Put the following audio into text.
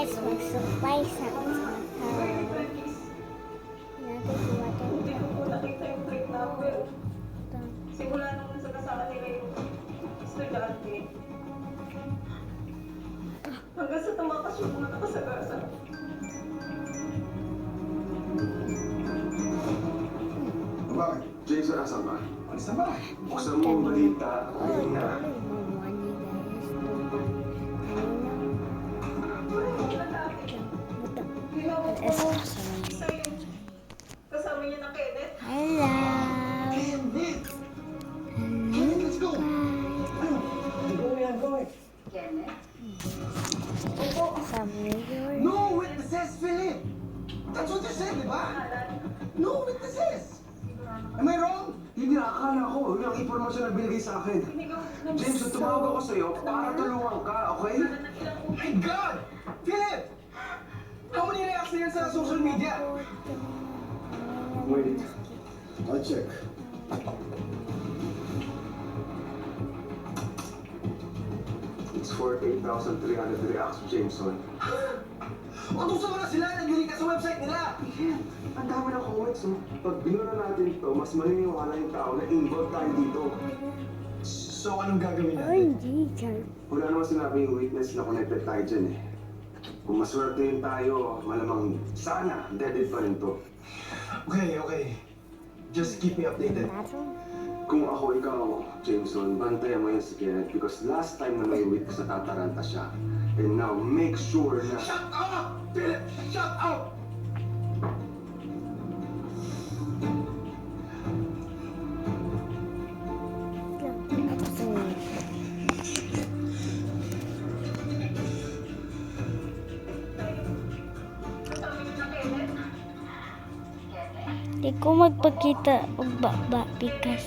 guys, mag-surprise sa Hindi ko po nakita yung plate number. Simula nung sa kasama nila yung estudyante. Hanggang sa tumakas yung mga nakasagasa. Bakit? Jason, asan ba? Alis na ba? Buksan mo ang balita. Ayun na. Ginawa ko sa yung kasama niya na Kenneth. Hello. Kenneth, let's go! Sabi yun. No witnesses, Philip! That's what you said, di ba? No witnesses! Am I wrong? Hindi, akala ko. Yun ang impormasyon na binigay sa akin. James, tumawag ako sa'yo para tulungan ka, okay? My God! Philip! How many reactions sa social media? Wait. I'll check. It's 48,300 reacts, Jameson. Utusan mo na sila! Nag-link ka sa website nila! Ang dami ng comments, no? Pag binura natin ito, mas maniniwala yung tao na involved tayo dito. So, anong gagawin Ay, natin? Jason. Wala naman sinabing witness na connected tayo dyan eh. Kung maswerte yun tayo, malamang sana dead pa rin to. Okay. Just keep me updated. Kung ako ikaw, Jameson, bantayan mo yan si Kenneth because last time na may witness na tataranta siya. And now, make sure na... Shut up! Philip! Shut up! Di ko magpakita og baba because